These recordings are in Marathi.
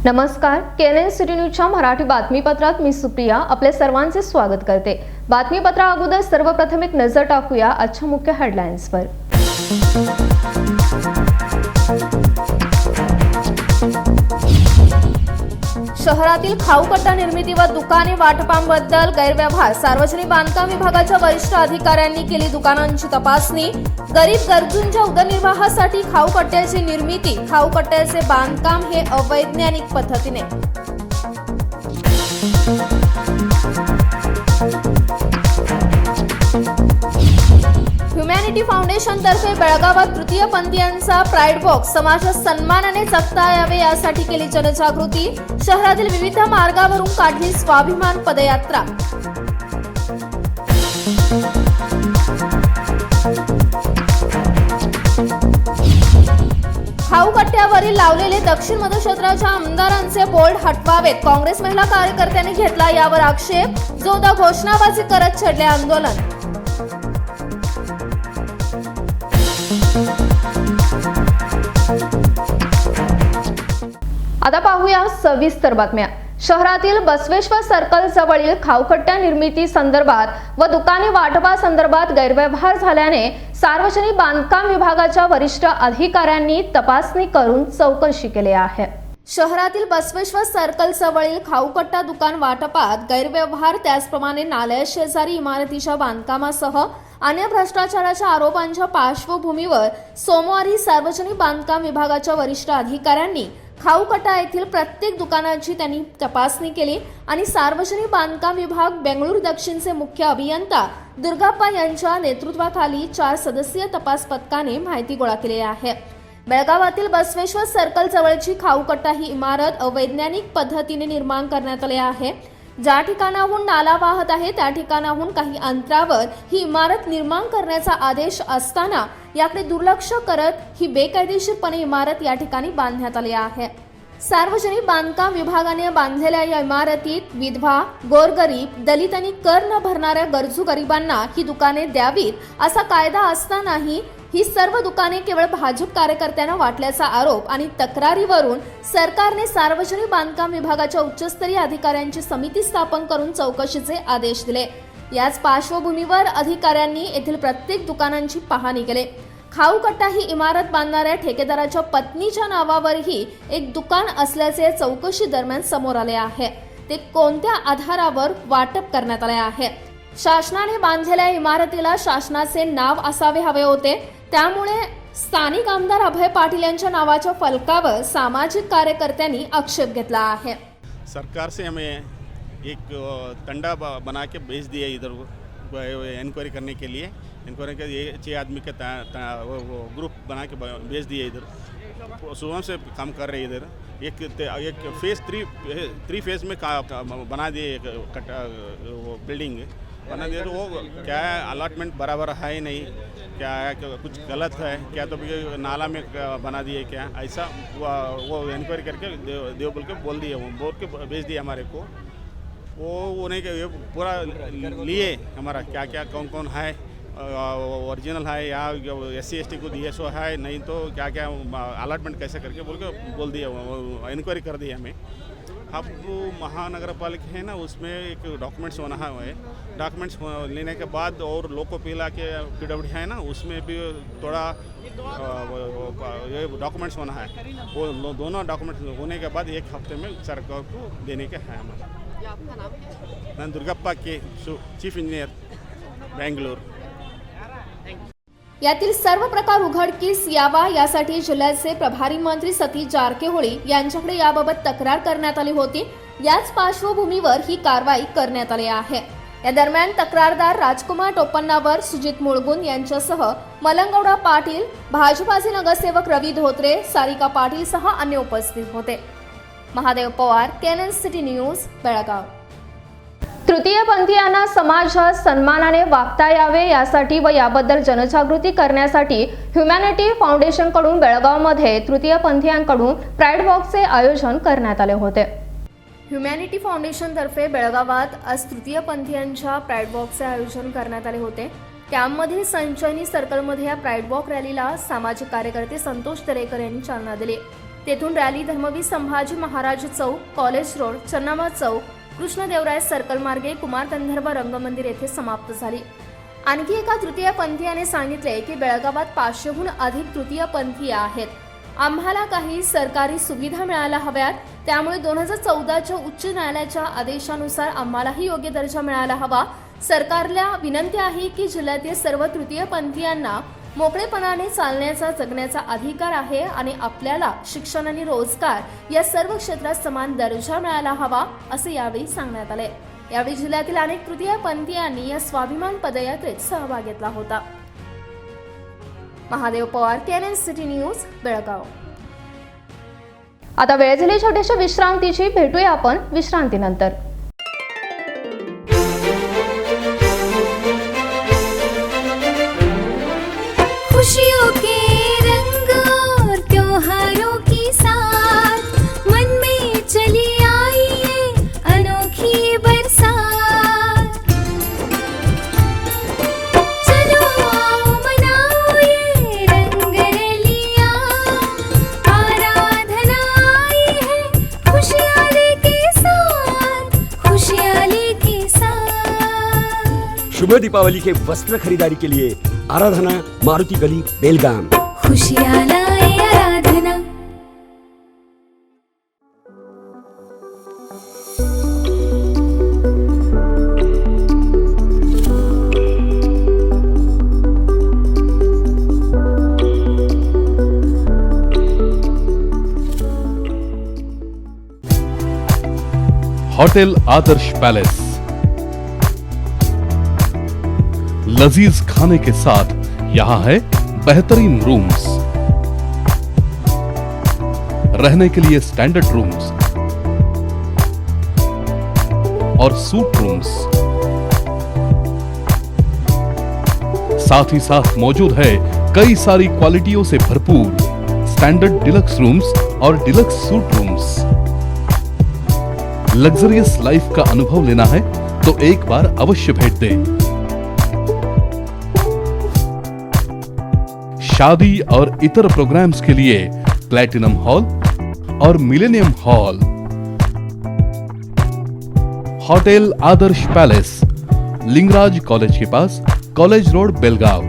नमस्कार, केएनएन सिटी न्यूजच्या मराठी बातमीपत्रात मी सुप्रिया आपले सर्वांचे स्वागत करते। बातमीपत्रा अगोदर सर्वप्रथम एक नजर टाकूया आजच्या मुख्य हेडलाईन्सवर। शहरातील खाऊकट्टा निर्मिती व दुकाने वाटपांबद्दल गैरव्यवहार, सार्वजनिक बांधकाम विभागाच्या वरिष्ठ अधिकाऱ्यांनी केली दुकानांची तपासणी। गरीब गरजूंच्या उदरनिर्वाहासाठी खाऊकट्ट्याची निर्मिती, खाऊकट्ट्याचे बांधकाम हे अवैज्ञानिक पद्धतीने। ह्युमॅनिटी फाउंडेशन तर्फे बेळगावात तृतीयपंथीयांचा प्राइड वॉक, समाजात सन्मानाने जगता यावे यासाठी केली जनजागृती। शहरातील विविध मार्गावरून काढली स्वाभिमान पदयात्रा। खाऊकट्ट्यावरील लावलेले दक्षिण मध्य क्षेत्राच्या आमदारांचे बोर्ड हटवावेत, काँग्रेस महिला कार्यकर्त्यांनी घेतला यावर आक्षेप। जोरदार घोषणाबाजी करत छेडले आंदोलन। आता पाहूया सविस्तर बातम्या। शहरातील बसवेश्वर सर्कल जवळील खाऊकट्ट्या निर्मिती संदर्भात व दुकाने वाटपा संदर्भात गैरव्यवहार झाल्याने सार्वजनिक बांधकाम विभागाच्या वरिष्ठ अधिकाऱ्यांनी तपासणी करून चौकशी केली आहे। शहरातील बसवेश्वर सर्कल जवळील खाऊकट्टा दुकान वाटपात गैरव्यवहार, त्याचप्रमाणे नाल्या शेजारी इमारतीच्या बांधकामासह अन्य भ्रष्टाचाराच्या आरोपांच्या पार्श्वभूमीवर सोमवारी सार्वजनिक बांधकाम विभागाच्या वरिष्ठ अधिकाऱ्यांनी खाऊकट्टा येथील प्रत्येक दुकानाची त्यांनी तपासणी केली आणि सार्वजनिक बांधकाम विभाग बेंगळूर दक्षिणचे मुख्य अभियंता दुर्गाप्पा यांच्या नेतृत्वाखाली 4 सदस्यीय तपास पथकाने माहिती गोळा केली आहे। बेळगावातील बसवेश्वर सर्कल जवळची खाऊकट्टा ही इमारत अवैज्ञानिक पद्धतीने निर्माण करण्यात आली आहे। ज्या ठिकाणाहून नाला वाहत आहे त्या ठिकाणाहून काही अंतरावर ही इमारत निर्माण करण्याचा आदेश असताना याकडे दुर्लक्ष करत ही बेकायदेशीरपणे इमारत या ठिकाणी बांधण्यात आली आहे। सार्वजनिक बांधकाम विभागाने बांधलेल्या या इमारतीत विधवा, गोरगरीब, दलित आणि कर न भरणाऱ्या गरजू गरिबांना ही दुकाने द्यावीत असा कायदा असतानाही ही सर्व दुकाने केवळ भाजप कार्यकर्त्यांना वाटल्याचा आरोप आणि तक्रारीवरून सरकारने सार्वजनिक बांधकाम विभागाच्या उच्चस्तरीय अधिकाऱ्यांची समिती स्थापन करून चौकशीचे आदेश दिले। याच पार्श्वभूमीवर अधिकाऱ्यांनी येथील प्रत्येक दुकानांची पाहणी केली। खाऊकट्टा ही इमारत बांधणाऱ्या ठेकेदाराच्या पत्नीच्या नावावरही एक दुकान असल्याचे चौकशी दरम्यान समोर आले आहे। ते कोणत्या आधारावर वाटप करण्यात आले आहे? शासनाने बांधलेल्या इमारतीला शासनाचे नाव असावे हवे होते, त्यामुळे स्थानिक आमदार अभय पाटील यांच्या नावाच्या फलकावर सामाजिक कार्यकर्त्यांनी आक्षेप घेतला आहे। सरकार से हमें एक तंडा बना के भेज दिया इधर इंक्वायरी करने के लिए। इंक्वायरी के ये 6 आदमी का वो ग्रुप बना के भेज दिए इधर। सुबह से काम कर रहे इधर। एक फेज 3 फेज में बना दिए वो बिल्डिंग बना दिया। तो वो क्या है, अलॉटमेंट बराबर है ही नहीं, क्या है कुछ गलत है क्या, तो नाला में बना दिए क्या, ऐसा वो इंक्वायरी करके देव बोल के बोल दिए, वो बोल के भेज दिया हमारे को। वो उन्हें ये पूरा लिए हमारा क्या क्या कौन कौन है, ओरिजिनल है या SC ST को दिए सो है, नहीं तो क्या क्या अलॉटमेंट कैसे करके बोल दिया, इंक्वायरी कर दी हमें। अब महानगर पालिका है ना, उसमें एक डॉक्यूमेंट्स होना है। डॉक्यूमेंट्स लेने के बाद और लोकोपिला के PWD है ना, उसमें भी थोड़ा ये डॉक्यूमेंट्स होना है। वो दोनों डॉक्यूमेंट्स होने के बाद 1 हफ्ते में सरकार को देने के है हमारा। आपका नाम क्या? मैं दुर्गाप्पा के चीफ इंजीनियर बेंगलोर। यातील सर्व प्रकार उघडकीस यावा यासाठी जिल्ह्याचे प्रभारी मंत्री सतीश जारकिहोळी यांच्याकडे याबाबत तक्रार करण्यात आली होती। याच पार्श्वभूमीवर ही कारवाई करण्यात आली आहे। या दरम्यान तक्रारदार राजकुमार टोपन्नावर, सुजित मुळगुन यांच्यासह मलंगौडा पाटील, भाजपाचे नगरसेवक रवी धोत्रे, सारिका पाटील सह अन्य उपस्थित होते। Mahadev Pawar, KNN city news, Belgaum. तृतीयपंथीयांना समाजात सन्मानाने वागता यावे यासाठी व याबद्दल जनजागृती करण्यासाठी ह्युमॅनिटी फाउंडेशन कडून बेळगावमध्ये तृतीयपंथीयांकडून प्राइड वॉकचे आयोजन करण्यात आले होते। ह्युमॅनिटी फाउंडेशन तर्फे बेळगावात आज तृतीयपंथीयांच्या प्राइड वॉकचे आयोजन करण्यात आले होते। त्यामध्ये संचयनी सर्कलमध्ये या प्राइड वॉक रॅलीला सामाजिक कार्यकर्ते संतोष दरेकर यांनी चालना दिली। तेथून रॅली धर्मवीर संभाजी महाराज चौक, कॉलेज रोड, चन्नामा चौक, कृष्णदेवराय सर्कल मार्गे कुमार गंधर्व रंगमंदिर येथे समाप्त झाली. आणखी एका तृतीयपंथीयाने सांगितले की बेळगावात 500हून अधिक तृतीयपंथीय आहेत. आम्हाला काही सरकारी सुविधा मिळायला हव्यात, त्यामुळे 2014च्या उच्च न्यायालयाच्या आदेशानुसार आम्हालाही योग्य दर्जा मिळायला हवा. सरकारला विनंती आहे की जिल्ह्यातील सर्व तृतीयपंथीयांना मोकळेपणाने चालण्याचा जगण्याचा अधिकार आहे आणि आपल्याला शिक्षण आणि रोजगार या सर्व क्षेत्रात समान दर्जा मिळायला हवा असे यावेळी सांगण्यात आले. यावेळी जिल्ह्यातील अनेक तृतीयपंथीयांनी या स्वाभिमान पदयात्रेत सहभाग घेतला होता. Mahadev Pawar, KNN city news, Belgaum. आता वेळ झाली छोट्याशा विश्रांतीची. भेटूया आपण विश्रांतीनंतर. खुशियों के रंग और त्योहारों की साथ मन में चली आई है अनोखी बरसात. चलो आओ मनाओ ये रंग रलियां, आराधना आई है खुशियाँ लेके साथ, खुशियाँ लेके साथ. शुभ दीपावली के वस्त्र खरीदारी के लिए आराधना, मारुति गली, बेलगाम. खुशियाँ लाए आराधना. होटल आदर्श पैलेस लजीज खाने के साथ यहाँ है बेहतरीन रूम्स, रहने के लिए स्टैंडर्ड रूम्स और सूट रूम्स. साथ ही साथ मौजूद है कई सारी क्वालिटियों से भरपूर स्टैंडर्ड डिलक्स रूम्स और डिलक्स सूट रूम्स. लग्जरियस लाइफ का अनुभव लेना है तो एक बार अवश्य भेंट दें. शादी और इतर प्रोग्राम्स के लिए प्लैटिनम हॉल और मिलेनियम हॉल. होटल आदर्श पैलेस, लिंगराज कॉलेज के पास, कॉलेज रोड, बेलगाव.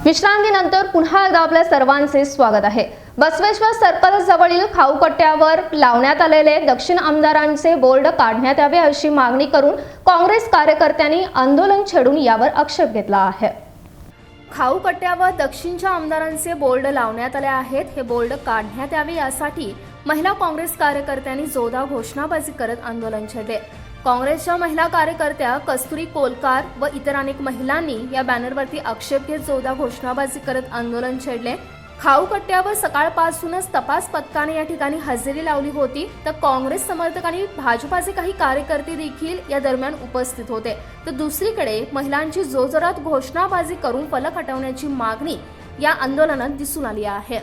विश्रांतीनंतर पुन्हा एकदा आपल्या सर्वांचे स्वागत आहे. बसवेश्वर सर्कल जवळील खाऊकट्ट्यावर लावण्यात आलेले दक्षिण आमदारांचे बोर्ड काढण्यात यावे अशी मागणी करून काँग्रेस कार्यकर्त्यांनी आंदोलन छेडून यावर आक्षेप घेतला आहे. खाऊकट्ट्यावर दक्षिणच्या आमदारांचे बोर्ड लावण्यात आले आहेत. हे बोर्ड काढण्यात यावे यासाठी महिला काँग्रेस कार्यकर्त्यांनी जोरदार घोषणाबाजी करत आंदोलन छेडले. काँग्रेसच्या महिला कार्यकर्त्या कस्तुरी कोलकार व इतर अनेक महिलांनी या बॅनरवरती आक्षेप घेत जोरदार घोषणाबाजी करत आंदोलन छेडले. खाऊकट्ट्यावर सकाळपासूनच तपास पथकाने या ठिकाणी हजेरी लावली होती. तर काँग्रेस समर्थकांनी भाजपाचे काही कार्यकर्ते देखील या दरम्यान उपस्थित होते. तर दुसरीकडे महिलांची जोरजोरात घोषणाबाजी करून फलक हटवण्याची मागणी या आंदोलनात दिसून आली आहे.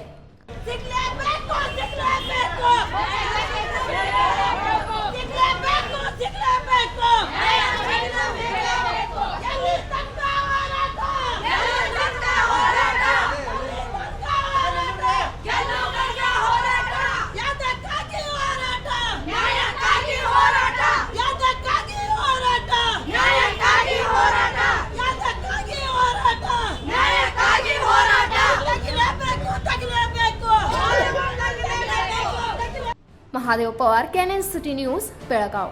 Mahadev Pawar, KNN city news, Belgaum.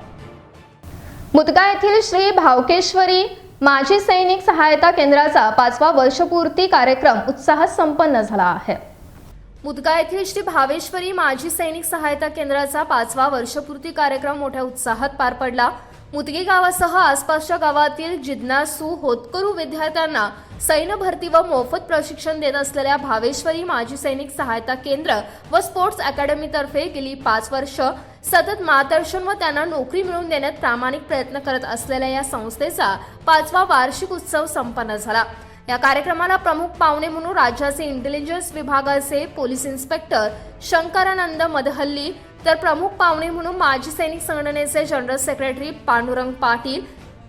Mudga येथील श्री भावकेश्वरी माजी सैनिक सहायता केंद्राचा 5वा वर्षपूर्ती कार्यक्रम उत्साहात संपन्न झाला आहे. मुदगा येथील श्री भावेश्वरी माजी सैनिक सहायता केंद्राचा 5वा वर्षपूर्ती कार्यक्रम मोठ्या उत्साहात पार पडला. मुदगी गावासह आसपासच्या गावातील जिज्ञासू होतकरू विद्यार्थ्यांना सैन्य भरती व मोफत प्रशिक्षण देत असलेल्या भावेश्वरी माजी सैनिक सहायता केंद्र व स्पोर्ट्स अकॅडमी तर्फे गेली 5 वर्ष सतत मार्गदर्शन व त्यांना नोकरी मिळवून देण्यात प्रामाणिक प्रयत्न करत असलेल्या या संस्थेचा 5वा वार्षिक उत्सव संपन्न झाला. या कार्यक्रमाला प्रमुख पाहुणे म्हणून राज्याचे इंटेलिजन्स विभागाचे पोलीस इन्स्पेक्टर शंकरानंद मदहल्ली, तर प्रमुख पाहुणे म्हणून माजी सैनिक संघटनेचे जनरल सेक्रेटरी पांडुरंग पाटील,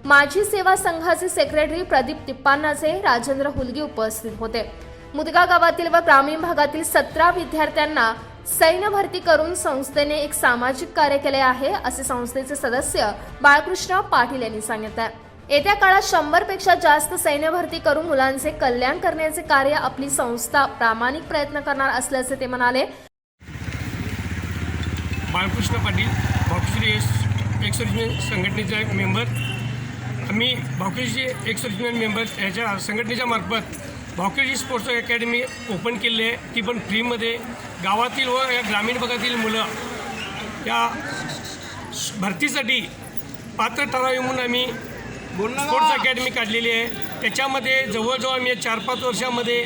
माजी सेवा संघाचे सेक्रेटरी प्रदीप तिप्पानाचे, राजेंद्र हुलगी उपस्थित होते. मुदगा गावातील व ग्रामीण भागातील 17 विद्यार्थ्यांना सैन्य भरती करून संस्थेने एक सामाजिक कार्य केले आहे, असे संस्थेचे सदस्य बाळकृष्ण पाटील यांनी सांगितले. येत्या काळात 100 पेक्षा जास्त सैन्य भरती करून मुलांचे कल्याण करण्याचे कार्य आपली संस्था प्रामाणिक प्रयत्न करणार असल्याचे ते म्हणाले. बाळकृष्ण पाटील, भावकेश्वरी एक्स-सर्व्हिसमॅन संघटनेचे मेंबर. आम्ही भावकेश्वरी एक्स-सर्व्हिसमॅन मेंबर याच्या संघटनेच्या मार्फत भावकेश्वरी स्पोर्ट्स अकॅडमी ओपन केली आहे. ती पण फ्रीमध्ये गावातील व या ग्रामीण भागातील मुलं या भरतीसाठी पात्र ठरावे म्हणून आम्ही स्पोर्ट्स अकॅडमी काढलेली आहे. त्याच्यामध्ये जवळजवळ आम्ही 4-5 वर्षामध्ये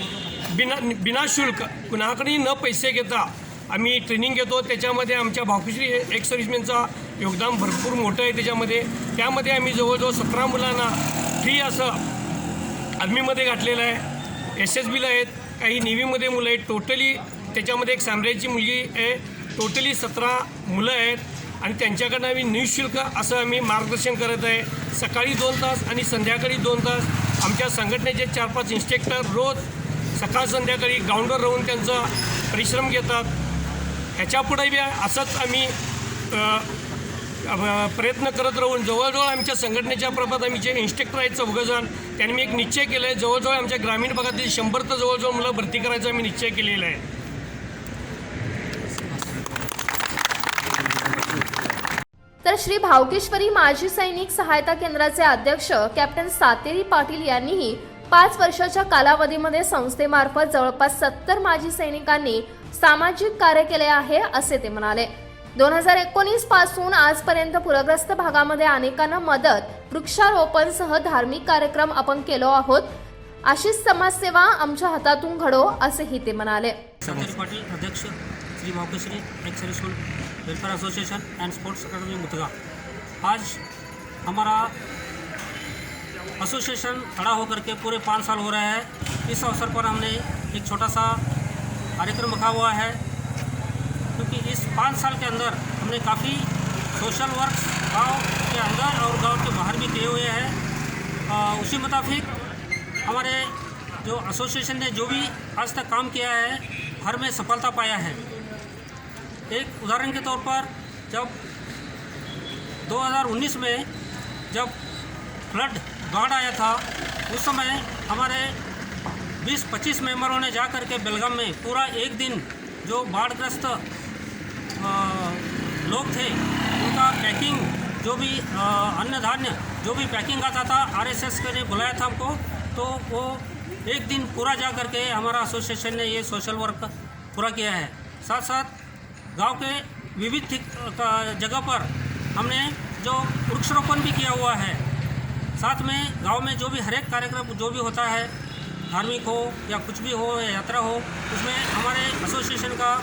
बिनाशुल्क कुणाकडे न पैसे घेता आम्ही ट्रेनिंग घेतो. त्याच्यामध्ये आमच्या भावकेश्वरी एक्स-सर्व्हिसमॅनचा योगदान भरपूर मोठं आहे. त्यामध्ये आम्ही जवळजवळ 17 मुलांना फ्री असं आर्मीमध्ये घातलेलं आहे. SSBला आहेत, काही नेव्हीमध्ये मुलं आहेत. टोटली त्याच्यामध्ये एक साम्राज्याची मुलगी आहे. टोटली 17 मुलं आहेत आणि त्यांच्याकडनं आम्ही निःशुल्क असं आम्ही मार्गदर्शन करत आहे. सकाळी 2 तास आणि संध्याकाळी 2 तास आमच्या संघटनेचे 4-5 इन्स्ट्रक्टर रोज सकाळ संध्याकाळी ग्राउंडवर राहून त्यांचा परिश्रम घेतात. ह्याच्यापुढे बी असंच आम्ही प्रयत्न करत राहून जवळजवळ आमच्या संघटनेच्या प्रभात आम्ही जे इन्स्ट्रक्टर आहेत 14 जण, त्यांनी मी एक निश्चय केला आहे, जवळजवळ आमच्या ग्रामीण भागातील 100 तर जवळजवळ मुलं भरती करायचा आम्ही निश्चय केलेला आहे. तर श्री भावकेश्वरी माजी सैनिक सहायता केंद्राचे अध्यक्ष कॅप्टन सातेरी पाटील यांनीही 5 वर्षाच्या कालावधीमध्ये संस्थेमार्फत जवळपास 70 माजी सैनिकांनी सामाजिक कार्य केले आहे, असे ते म्हणाले. 2019 पासून आजपर्यंत पूरग्रस्त भागामध्ये अनेकांना मदत, वृक्षारोपणसह धार्मिक कार्यक्रम आपण केलो आहोत. अशीच समाजसेवा आमच्या हातातून घडो, असेही ते म्हणाले. सातेरी पाटिल, अध्यक्ष Shri Bhavkeshwari ex serviceman welfare association and sports academy Mudga. आज हमारा एसोसिएशन खड़ा होकर के पूरे 5 साल हो रहे हैं. इस अवसर पर हमने एक छोटा सा कार्यक्रम रखा हुआ है, क्योंकि इस 5 साल के अंदर हमने काफ़ी सोशल वर्क गांव के अंदर और गांव के बाहर भी किए हुए हैं. उसी मुताबिक हमारे जो एसोसिएशन ने जो भी आज तक काम किया है हर में सफलता पाया है. एक उदाहरण के तौर पर जब 2019 में जब फ्लड बाढ़ आया था, उस समय हमारे 20-25 मेंबरों ने जा कर के बेलगाम में पूरा एक दिन जो बाढ़ग्रस्त लोग थे उनका पैकिंग, जो भी अन्न धान्य जो भी पैकिंग आता था, RSS ने बुलाया था हमको, तो वो एक दिन पूरा जा कर के हमारा एसोसिएशन ने ये सोशल वर्क पूरा किया है. साथ साथ गांव के विविध जगह पर हमने जो वृक्षारोपण भी किया हुआ है. साथ में गांव में जो भी हर एक कार्यक्रम जो भी होता है, धार्मिक हो या कुछ भी हो या यात्रा हो, उसमें हमारे एसोसिएशन का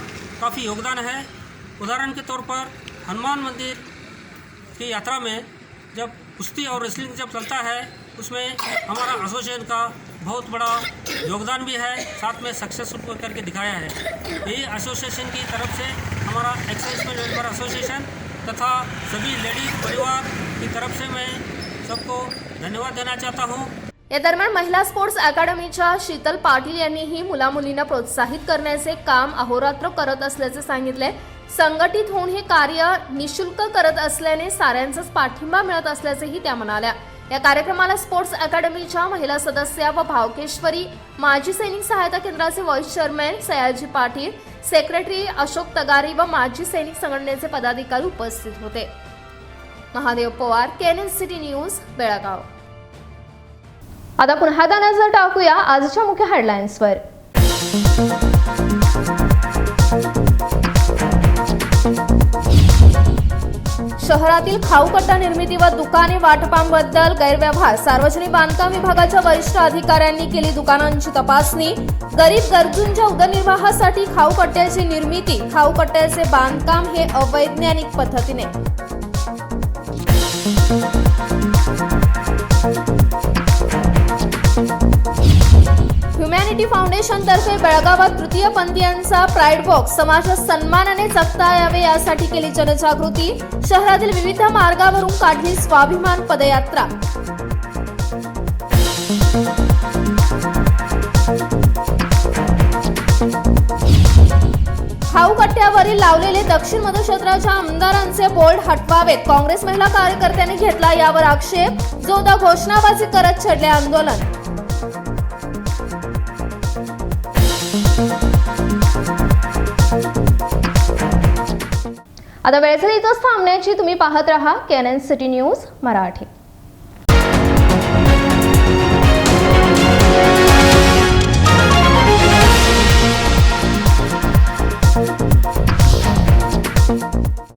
काफ़ी योगदान है. उदाहरण के तौर पर हनुमान मंदिर की यात्रा में जब कुश्ती और रेसलिंग जब चलता है, उसमें हमारा एसोसिएशन का बहुत बड़ा योगदान भी है. साथ में सक्सेसफुल करके दिखाया है. यही एसोसिएशन की तरफ से हमारा एक्स-सर्विसमैन वेलफेयर एसोसिएशन तथा सभी लेडीज परिवार की तरफ से मैं सबको धन्यवाद देना चाहता हूँ. या दरम्यान महिला स्पोर्ट्स अकॅडमीच्या शीतल पाटील यांनीही मुलामुलींना प्रोत्साहित करण्याचे काम अहोरात्र करत असल्याचे सांगितले. संघटित होऊन हे कार्य निशुल्क करत असल्याने साऱ्यांचाच पाठिंबा मिळत असल्याचेही त्या म्हणाल्या. या कार्यक्रमाला स्पोर्ट्स अकादमीच्या महिला सदस्या व भावकेश्वरी, माजी सैनिक सहायता केंद्राचे vice chairman Sayaji Patil, secretary Ashok Tagari व माजी सैनिक संघटनेचे पदाधिकारी उपस्थित होते. Mahadev Pawar, KNN city news, Belgaum. आता पुन्हा नजर टाकूया आजच्या मुख्य हेडलाईन्सवर. शहरातील खाऊकट्टा निर्मिती व दुकाने वाटपांबद्दल गैरव्यवहार. सार्वजनिक बांधकाम विभागाच्या वरिष्ठ अधिकाऱ्यांनी केली दुकानांची तपासणी. गरीब गरजूंच्या उदरनिर्वाहासाठी खाऊकट्ट्याची निर्मिती, खाऊकट्ट्याचे बांधकाम हे अवैज्ञानिक पद्धतीने. ह्युमॅनिटी फाउंडेशन तर्फे बेळगावात तृतीयपंथीयांचा प्राईड वॉक. समाजात सन्मानाने जगता यावे यासाठी केली जनजागृती. शहरातील विविध मार्गावरून काढली स्वाभिमान पदयात्रा. खाऊकट्ट्यावरील लावलेले दक्षिण मध्य क्षेत्राच्या आमदारांचे बोर्ड हटवावेत. काँग्रेस महिला कार्यकर्त्यांनी घेतला यावर आक्षेप. जोरदार घोषणाबाजी करत छेडले आंदोलन. आता वेळ झाली इथंच थांबण्याची. तुम्ही पाहत रहा केएनएन सिटी न्यूज मराठी.